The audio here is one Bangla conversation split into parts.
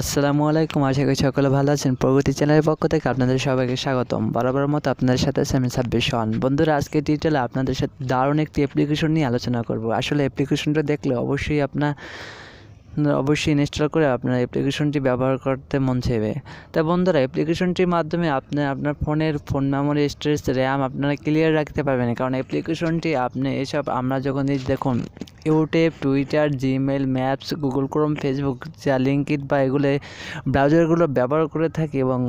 আসসালামু আলাইকুম, আশা করি সকলে ভালো আছেন। প্রগতি চ্যানেলের পক্ষ থেকে আপনাদের সবাইকে স্বাগতম। বরাবর মতো আপনাদের সাথে আছে আমি 26 বন্ধুরা, আজকে ডিটেলে আপনাদের সাথে দারুণ একটি অ্যাপ্লিকেশন নিয়ে আলোচনা করব। আসলে অ্যাপ্লিকেশনটা দেখলে অবশ্যই ইনস্টল করে আপনার অ্যাপ্লিকেশনটি ব্যবহার করতে মন চাইবে। তাই বন্ধুরা, অ্যাপ্লিকেশনটির মাধ্যমে আপনি আপনার ফোন মেমোরি, স্টোরেজ, র্যাম আপনারা ক্লিয়ার রাখতে পারবেন। কারণ অ্যাপ্লিকেশনটি আপনি আমরা যখন দেখুন YouTube, Twitter, Gmail, maps, Google Chrome, Facebook, যা লিঙ্কড বা এগুলো ব্রাউজারগুলো ব্যবহার করে থাকি এবং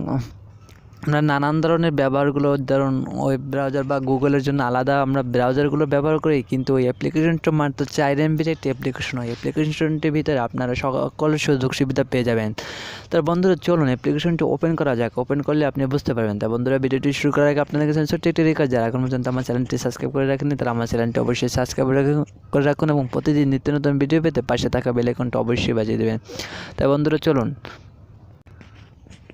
আমরা নানান ধরনের ব্যবহারগুলো, ধরুন ওয়েব ব্রাউজার বা গুগলের জন্য আলাদা আমরা ব্রাউজারগুলো ব্যবহার করি, কিন্তু ওই অ্যাপ্লিকেশনটা মাত্র 4 MBর একটি অ্যাপ্লিকেশন। ওই অ্যাপ্লিকেশনটির ভিতরে আপনারা সকল সুযোগ সুবিধা পেয়ে যাবেন। তার বন্ধুরা, চলুন অ্যাপ্লিকেশনটি ওপেন করা যাক। ওপেন করলে আপনি বুঝতে পারবেন। তা বন্ধুরা, ভিডিওটি শুরু করার আগে আপনাদের কাছে ছোট্ট একটি রিকোয়েস্ট, যারা এখন পর্যন্ত আমার চ্যানেলটি সাবস্ক্রাইব করে রাখেননি তারা আমার চ্যানেলটি অবশ্যই সাবস্ক্রাইব করে রাখুন এবং প্রতিদিন নিত্য নতুন ভিডিও পেতে পাশে থাকা বেল আইকনটা অবশ্যই বাজিয়ে দেবেন। তাই বন্ধুরা, চলুন।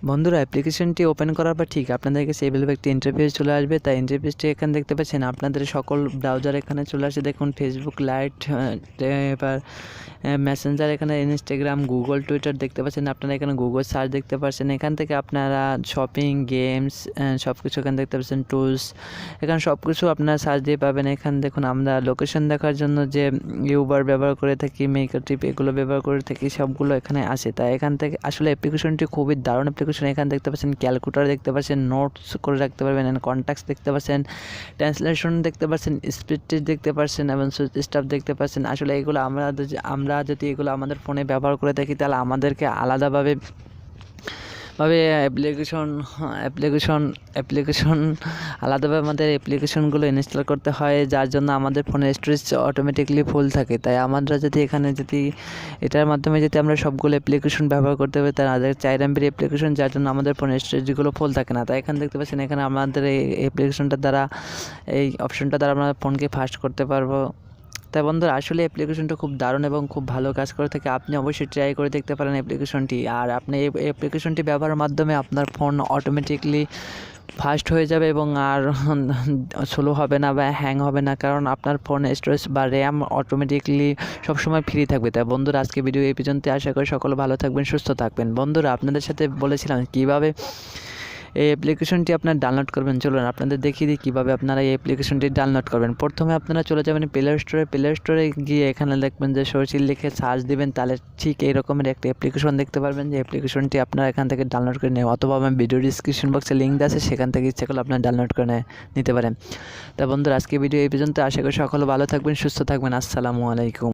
বন্ধুরা, অ্যাপ্লিকেশনটি ওপেন করার পর ঠিক আপনাদের কাছে এইভাবে একটি ইন্টারফেস চলে আসবে। তাই ইন্টারফেসটি এখানে দেখতে পাচ্ছেন, আপনাদের সকল ব্রাউজার এখানে চলে আসে। দেখুন ফেসবুক, লাইট, এবার মেসেঞ্জার, এখানে ইনস্টাগ্রাম, গুগল, টুইটার দেখতে পাচ্ছেন। আপনারা এখানে গুগল সার্চ দেখতে পাচ্ছেন। এখান থেকে আপনারা শপিং, গেমস সব কিছু এখানে দেখতে পাচ্ছেন। টুলস, এখানে সব কিছু আপনারা সার্চ দিয়ে পাবেন। এখানে দেখুন আমরা লোকেশন দেখার জন্য যে ইউবার ব্যবহার করে থাকি, মেকার ট্রিপ এগুলো ব্যবহার করে থাকি, সবগুলো এখানে আসে। তাই এখান থেকে আসলে অ্যাপ্লিকেশনটি খুবই দারুণ অ্যাপ্লিকেশন। এখানে দেখতে পাচ্ছেন ক্যালকুলেটর দেখতে পাচ্ছেন, নোটস করে রাখতে পারবেন, কন্ট্যাক্টস দেখতে পাচ্ছেন, ট্রান্সলেশন দেখতে পাচ্ছেন, স্পিড টেস্ট দেখতে পাচ্ছেন এবং সুইচ স্টাফ দেখতে পাচ্ছেন। আসলে এগুলো আমরা যদি এগুলো আমাদের ফোনে ব্যবহার করে থাকি, তাহলে আমাদেরকে আলাদাভাবে আলাদাভাবে আমাদের অ্যাপ্লিকেশনগুলো ইনস্টল করতে হয়, যার জন্য আমাদের ফোনের স্টোরেজ অটোমেটিকলি ফুল থাকে। তাই আমরা যদি এটার মাধ্যমে যদি আমরা সবগুলো অ্যাপ্লিকেশন ব্যবহার করতে পারি, তার আমাদের 4 MBর অ্যাপ্লিকেশন, যার জন্য আমাদের ফোনের স্টোরেজগুলো ফুল থাকে না। তাই এখানে দেখতে পাচ্ছেন, এখানে আমাদের এই অ্যাপ্লিকেশনটার দ্বারা, এই অপশনটা দ্বারা আমরা ফোনকে ফাস্ট করতে পারবো। তাই বন্ধুরা, আসলে অ্যাপ্লিকেশনটা খুব দারুণ এবং খুব ভালো কাজ করে থাকে। আপনি অবশ্যই ট্রাই করে দেখতে পারেন অ্যাপ্লিকেশনটি। আর আপনি এই অ্যাপ্লিকেশনটি ব্যবহারের মাধ্যমে আপনার ফোন অটোমেটিকলি ফাস্ট হয়ে যাবে এবং আর স্লো হবে না বা হ্যাং হবে না, কারণ আপনার ফোন স্টোরেজ বা র্যাম অটোমেটিকলি সবসময় ফ্রি থাকবে। তাই বন্ধুরা, আজকে ভিডিও এই পর্যন্ত। আশা করি সকলে ভালো থাকবেন, সুস্থ থাকবেন। বন্ধুরা, আপনাদের সাথে বলেছিলাম কীভাবে এই অ্যাপ্লিকেশনটি আপনারা ডাউনলোড করবেন। চলুন আপনাদের দেখিয়ে দিই কীভাবে আপনারা এই অ্যাপ্লিকেশনটি ডাউনলোড করবেন। প্রথমে আপনারা চলে যাবেন প্লে স্টোরে গিয়ে এখানে দেখবেন যে SoShell লিখে সার্চ দিবেন, তাহলে ঠিক এই রকমের একটা অ্যাপ্লিকেশন দেখতে পারবেন। যে অ্যাপ্লিকেশনটি আপনারা এখান থেকে ডাউনলোড করে নেন, অথবা আমার ভিডিও ডিসক্রিপশন বক্সে লিঙ্ক আছে, সেখান থেকে ইচ্ছা করলে আপনারা ডাউনলোড করে নিতে পারেন। তা বন্ধুরা, আজকে ভিডিও এই পর্যন্ত। আশা করি সকলে ভালো থাকবেন, সুস্থ থাকবেন। আসসালামু আলাইকুম।